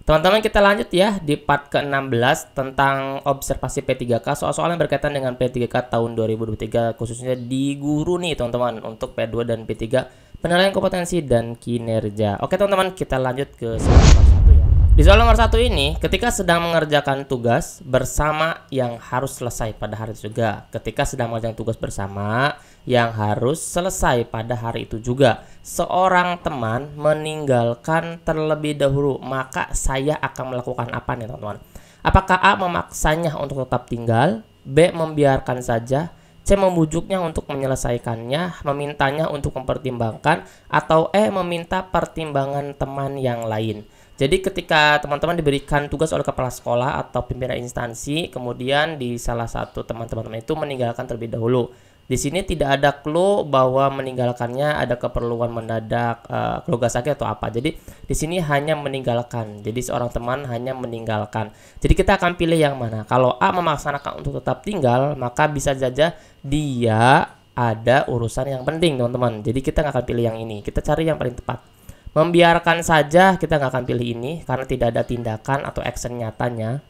Teman-teman, kita lanjut ya di part ke-16 tentang observasi P3K, soal-soal yang berkaitan dengan P3K tahun 2023 khususnya di guru nih teman-teman, untuk P2 dan P3 penilaian kompetensi dan kinerja. Oke teman-teman, kita lanjut ke soal nomor 1 ya. Di soal nomor 1 ini, ketika sedang mengerjakan tugas bersama yang harus selesai pada hari itu juga. Ketika sedang mengerjakan tugas bersama yang harus selesai pada hari itu juga, seorang teman meninggalkan terlebih dahulu, maka saya akan melakukan apa nih teman-teman? Apakah A memaksanya untuk tetap tinggal, B membiarkan saja, C membujuknya untuk menyelesaikannya, memintanya untuk mempertimbangkan, atau E meminta pertimbangan teman yang lain? Jadi ketika teman-teman diberikan tugas oleh kepala sekolah atau pimpinan instansi, kemudian di salah satu teman-teman itu meninggalkan terlebih dahulu. Di sini tidak ada clue bahwa meninggalkannya ada keperluan mendadak, keluarga sakit atau apa. Jadi di sini hanya meninggalkan. Jadi seorang teman hanya meninggalkan. Jadi kita akan pilih yang mana. Kalau A memaksanakan untuk tetap tinggal, maka bisa saja dia ada urusan yang penting, teman-teman. Jadi kita nggak akan pilih yang ini. Kita cari yang paling tepat. Membiarkan saja, kita nggak akan pilih ini karena tidak ada tindakan atau action nyatanya.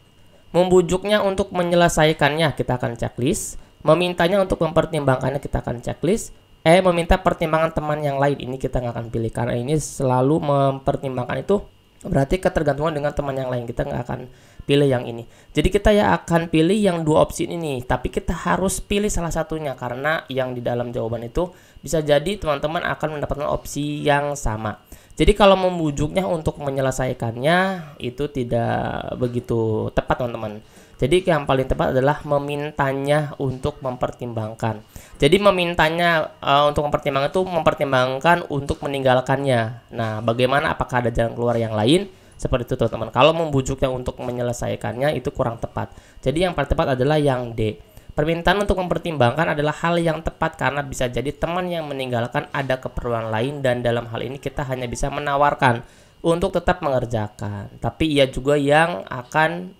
Membujuknya untuk menyelesaikannya, kita akan checklist. Memintanya untuk mempertimbangkannya, kita akan checklist. Meminta pertimbangan teman yang lain, ini kita nggak akan pilih karena ini selalu mempertimbangkan itu berarti ketergantungan dengan teman yang lain, kita nggak akan pilih yang ini. Jadi kita ya akan pilih yang dua opsi ini, tapi kita harus pilih salah satunya karena yang di dalam jawaban itu bisa jadi teman-teman akan mendapatkan opsi yang sama. Jadi kalau membujuknya untuk menyelesaikannya itu tidak begitu tepat teman-teman. Jadi yang paling tepat adalah memintanya untuk mempertimbangkan. Jadi memintanya untuk mempertimbangkan itu mempertimbangkan untuk meninggalkannya. Nah, bagaimana, apakah ada jalan keluar yang lain? Seperti itu teman-teman. Kalau membujuknya untuk menyelesaikannya itu kurang tepat. Jadi yang paling tepat adalah yang D. Permintaan untuk mempertimbangkan adalah hal yang tepat karena bisa jadi teman yang meninggalkan ada keperluan lain dan dalam hal ini kita hanya bisa menawarkan untuk tetap mengerjakan, tapi ia juga yang akan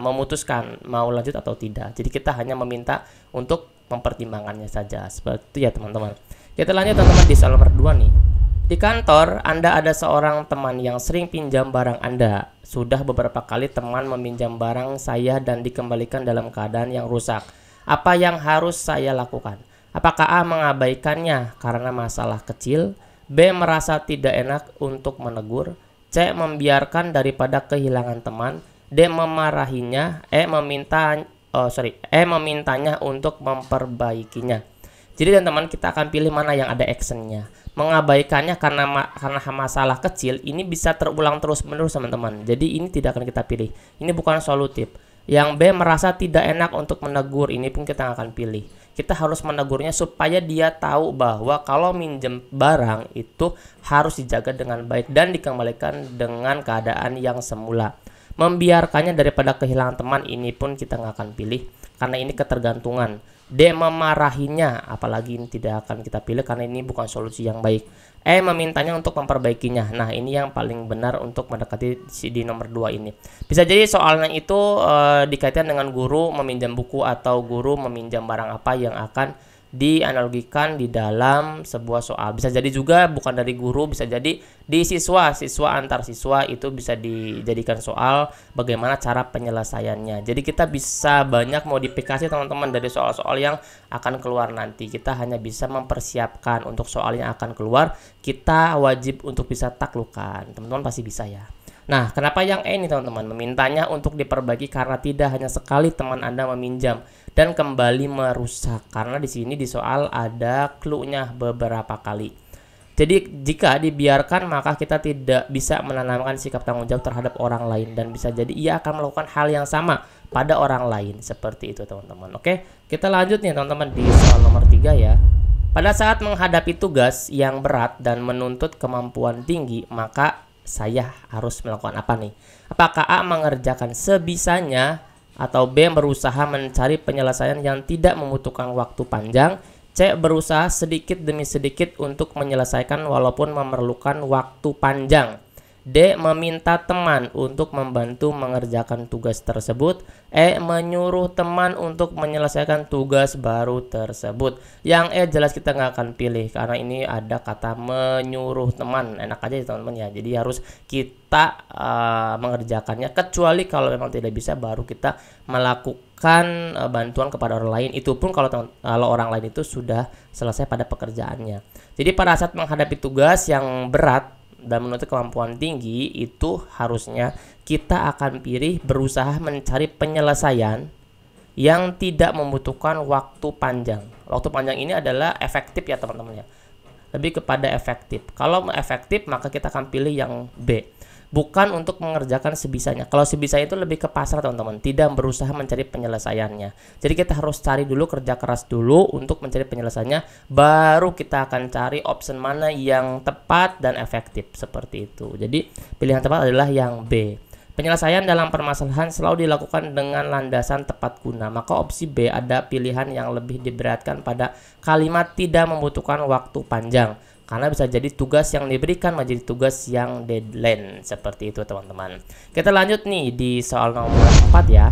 memutuskan mau lanjut atau tidak. Jadi kita hanya meminta untuk mempertimbangkannya saja. Seperti itu ya teman-teman. Kita lanjut teman-teman di soal nomor 2 nih. Di kantor Anda ada seorang teman yang sering pinjam barang Anda. Sudah beberapa kali teman meminjam barang saya dan dikembalikan dalam keadaan yang rusak. Apa yang harus saya lakukan? Apakah A mengabaikannya karena masalah kecil? B merasa tidak enak untuk menegur, C membiarkan daripada kehilangan teman, D memarahinya, E memintanya untuk memperbaikinya. Jadi teman-teman, kita akan pilih mana yang ada actionnya. Mengabaikannya karena masalah kecil ini bisa terulang terus-menerus teman-teman. Jadi ini tidak akan kita pilih. Ini bukan solutif. Yang B merasa tidak enak untuk menegur, ini pun kita akan pilih. Kita harus menegurnya supaya dia tahu bahwa kalau minjem barang itu harus dijaga dengan baik dan dikembalikan dengan keadaan yang semula. Membiarkannya daripada kehilangan teman, ini pun kita nggak akan pilih karena ini ketergantungan. D memarahinya, apalagi ini tidak akan kita pilih karena ini bukan solusi yang baik. E memintanya untuk memperbaikinya. Nah, ini yang paling benar untuk mendekati di nomor 2 ini. Bisa jadi soalnya itu dikaitkan dengan guru meminjam buku atau guru meminjam barang apa yang akan dianalogikan di dalam sebuah soal. Bisa jadi juga bukan dari guru, bisa jadi di siswa antar siswa itu bisa dijadikan soal bagaimana cara penyelesaiannya. Jadi kita bisa banyak modifikasi teman-teman dari soal-soal yang akan keluar nanti. Kita hanya bisa mempersiapkan untuk soal yang akan keluar. Kita wajib untuk bisa taklukan. Teman-teman pasti bisa ya. Nah, kenapa yang E ini teman-teman? Memintanya untuk diperbaiki karena tidak hanya sekali teman Anda meminjam dan kembali merusak. Karena di sini di soal ada clue-nya beberapa kali. Jadi jika dibiarkan maka kita tidak bisa menanamkan sikap tanggung jawab terhadap orang lain dan bisa jadi ia akan melakukan hal yang sama pada orang lain. Seperti itu teman-teman. Oke, kita lanjut nih teman-teman di soal nomor 3 ya. Pada saat menghadapi tugas yang berat dan menuntut kemampuan tinggi, maka saya harus melakukan apa nih? Apakah A mengerjakan sebisanya atau B berusaha mencari penyelesaian yang tidak membutuhkan waktu panjang, C berusaha sedikit demi sedikit untuk menyelesaikan walaupun memerlukan waktu panjang, D. Meminta teman untuk membantu mengerjakan tugas tersebut. E. Menyuruh teman untuk menyelesaikan tugas baru tersebut. Yang E jelas kita nggak akan pilih karena ini ada kata menyuruh teman. Enak aja ya teman-teman ya. Jadi harus kita mengerjakannya, kecuali kalau memang tidak bisa baru kita melakukan bantuan kepada orang lain. Itu pun kalau orang lain itu sudah selesai pada pekerjaannya. Jadi pada saat menghadapi tugas yang berat dan menuntut kemampuan tinggi, itu harusnya kita akan pilih berusaha mencari penyelesaian yang tidak membutuhkan waktu panjang. Waktu panjang ini adalah efektif ya teman-teman ya. Lebih kepada efektif. Kalau efektif maka kita akan pilih yang B. Bukan untuk mengerjakan sebisanya. Kalau sebisanya itu lebih ke pasrah teman-teman, tidak berusaha mencari penyelesaiannya. Jadi kita harus cari dulu, kerja keras dulu untuk mencari penyelesaiannya, baru kita akan cari option mana yang tepat dan efektif, seperti itu. Jadi pilihan tepat adalah yang B. Penyelesaian dalam permasalahan selalu dilakukan dengan landasan tepat guna. Maka opsi B ada pilihan yang lebih diberatkan pada kalimat tidak membutuhkan waktu panjang. Karena bisa jadi tugas yang diberikan menjadi tugas yang deadline. Seperti itu teman-teman. Kita lanjut nih di soal nomor 4 ya.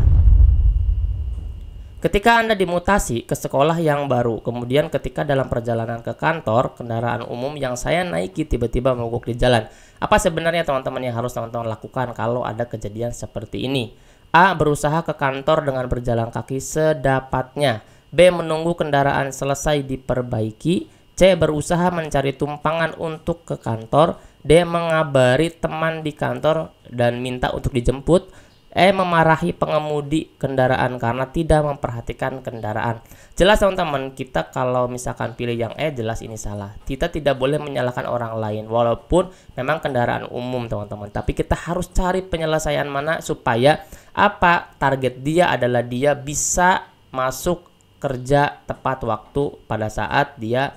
Ketika Anda dimutasi ke sekolah yang baru, kemudian ketika dalam perjalanan ke kantor, kendaraan umum yang saya naiki tiba-tiba mogok di jalan. Apa sebenarnya teman-teman yang harus teman-teman lakukan kalau ada kejadian seperti ini? A. Berusaha ke kantor dengan berjalan kaki sedapatnya. B. Menunggu kendaraan selesai diperbaiki. C. Berusaha mencari tumpangan untuk ke kantor. D. Mengabari teman di kantor dan minta untuk dijemput. E. Memarahi pengemudi kendaraan karena tidak memperhatikan kendaraan. Jelas teman-teman, kita kalau misalkan pilih yang E jelas ini salah. Kita tidak boleh menyalahkan orang lain walaupun memang kendaraan umum teman-teman. Tapi kita harus cari penyelesaian mana supaya apa? Target dia adalah dia bisa masuk kerja tepat waktu pada saat dia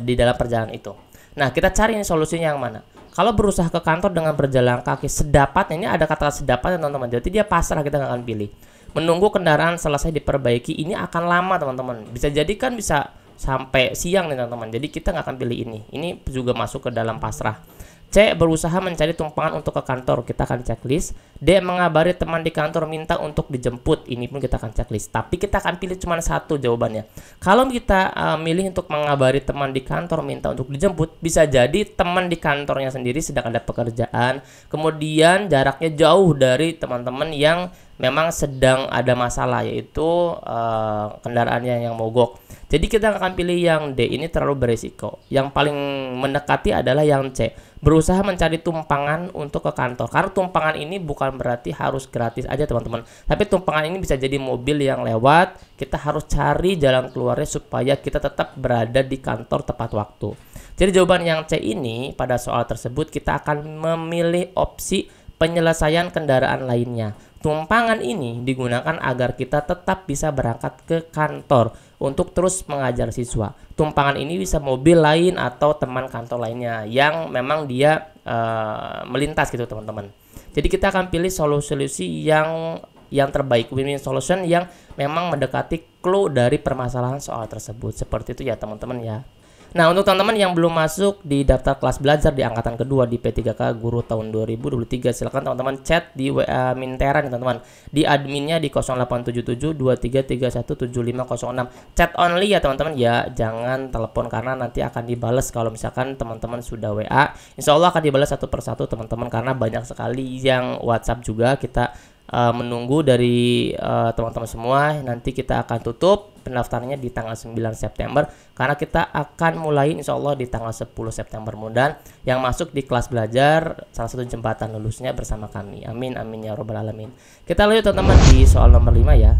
di dalam perjalanan itu. Nah, kita cari ini solusinya yang mana. Kalau berusaha ke kantor dengan berjalan kaki sedapatnya, ini ada kata sedapatnya teman-teman. Jadi dia pasrah, kita nggak akan pilih. Menunggu kendaraan selesai diperbaiki, ini akan lama teman-teman. Bisa jadi kan bisa sampai siang nih teman-teman. Jadi kita nggak akan pilih ini. Ini juga masuk ke dalam pasrah. C. Berusaha mencari tumpangan untuk ke kantor, kita akan checklist. D. Mengabari teman di kantor minta untuk dijemput, ini pun kita akan checklist. Tapi kita akan pilih cuma satu jawabannya. Kalau kita milih untuk mengabari teman di kantor minta untuk dijemput, bisa jadi teman di kantornya sendiri sedang ada pekerjaan, kemudian jaraknya jauh dari teman-teman yang memang sedang ada masalah, yaitu kendaraannya yang mogok. Jadi kita akan pilih yang D, ini terlalu berisiko. Yang paling mendekati adalah yang C, berusaha mencari tumpangan untuk ke kantor. Karena tumpangan ini bukan berarti harus gratis aja teman-teman, tapi tumpangan ini bisa jadi mobil yang lewat. Kita harus cari jalan keluarnya supaya kita tetap berada di kantor tepat waktu. Jadi jawaban yang C ini pada soal tersebut kita akan memilih opsi penyelesaian kendaraan lainnya. Tumpangan ini digunakan agar kita tetap bisa berangkat ke kantor untuk terus mengajar siswa. Tumpangan ini bisa mobil lain atau teman kantor lainnya yang memang dia melintas gitu teman-teman. Jadi kita akan pilih solusi yang terbaik, win-win solution yang memang mendekati clue dari permasalahan soal tersebut. Seperti itu ya teman-teman ya. Nah, untuk teman-teman yang belum masuk di daftar kelas belajar di angkatan kedua di P3K Guru tahun 2023, silakan teman-teman chat di WA Mintera nih teman-teman. Di adminnya di 087723317506. Chat only ya teman-teman ya, jangan telepon karena nanti akan dibales kalau misalkan teman-teman sudah WA. Insya Allah akan dibales satu persatu teman-teman karena banyak sekali yang WhatsApp juga. Kita menunggu dari teman-teman semua. Nanti kita akan tutup pendaftarannya di tanggal 9 September karena kita akan mulai insya Allah di tanggal 10 September. Mudah yang masuk di kelas belajar salah satu jembatan lulusnya bersama kami. Amin amin ya robbal alamin. Kita lanjut teman-teman di soal nomor 5 ya.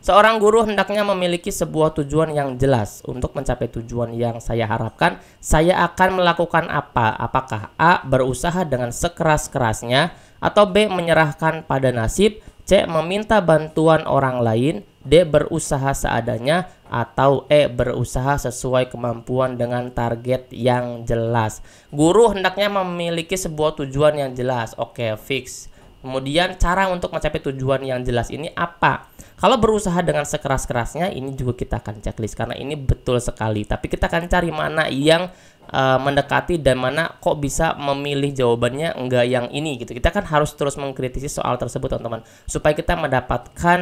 Seorang guru hendaknya memiliki sebuah tujuan yang jelas. Untuk mencapai tujuan yang saya harapkan, saya akan melakukan apa? Apakah A. Berusaha dengan sekeras-kerasnya, atau B. Menyerahkan pada nasib, C. Meminta bantuan orang lain, D. Berusaha seadanya, atau E. Berusaha sesuai kemampuan dengan target yang jelas. Guru hendaknya memiliki sebuah tujuan yang jelas. Oke, fix. Kemudian cara untuk mencapai tujuan yang jelas ini apa? Kalau berusaha dengan sekeras-kerasnya, ini juga kita akan checklist karena ini betul sekali. Tapi kita akan cari mana yang mendekati dan mana kok bisa memilih jawabannya enggak yang ini gitu. Kita kan harus terus mengkritisi soal tersebut teman-teman, supaya kita mendapatkan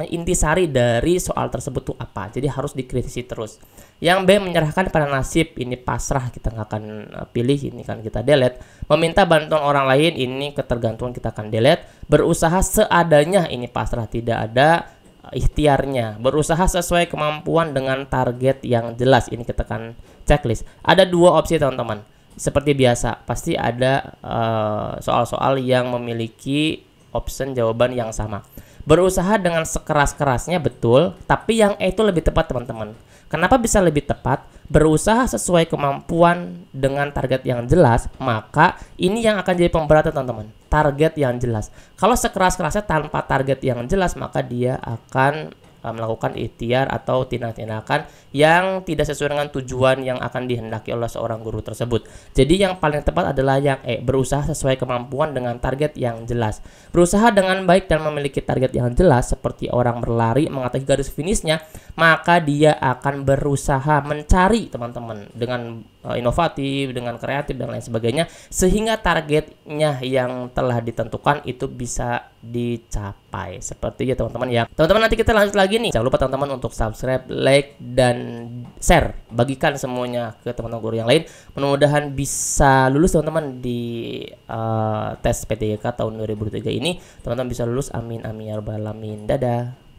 intisari dari soal tersebut tuh apa. Jadi harus dikritisi terus. Yang B, menyerahkan pada nasib. Ini pasrah, kita nggak akan pilih, ini kan kita delete. Meminta bantuan orang lain, ini ketergantungan, kita akan delete. Berusaha seadanya, ini pasrah, tidak ada ikhtiarnya. Berusaha sesuai kemampuan dengan target yang jelas, ini kita akan checklist. Ada dua opsi teman-teman. Seperti biasa, pasti ada soal-soal yang memiliki option jawaban yang sama. Berusaha dengan sekeras-kerasnya, betul, tapi yang E itu lebih tepat teman-teman. Kenapa bisa lebih tepat? Berusaha sesuai kemampuan dengan target yang jelas, maka ini yang akan jadi pemberat teman-teman. Target yang jelas. Kalau sekeras-kerasnya tanpa target yang jelas, maka dia akan melakukan ikhtiar atau tindak-tindakan yang tidak sesuai dengan tujuan yang akan dihendaki oleh seorang guru tersebut. Jadi yang paling tepat adalah yang E, berusaha sesuai kemampuan dengan target yang jelas. Berusaha dengan baik dan memiliki target yang jelas, seperti orang berlari mengetahui garis finishnya, maka dia akan berusaha mencari teman-teman dengan inovatif, dengan kreatif dan lain sebagainya, sehingga targetnya yang telah ditentukan itu bisa dicapai. Seperti itu teman-teman ya. Teman-teman, nanti kita lanjut lagi nih. Jangan lupa teman-teman untuk subscribe, like, dan share. Bagikan semuanya ke teman-teman guru yang lain. Mudah-mudahan bisa lulus teman-teman di tes P3K tahun 2023 ini. Teman-teman bisa lulus, amin amin ya rabbal alamin. Dadah.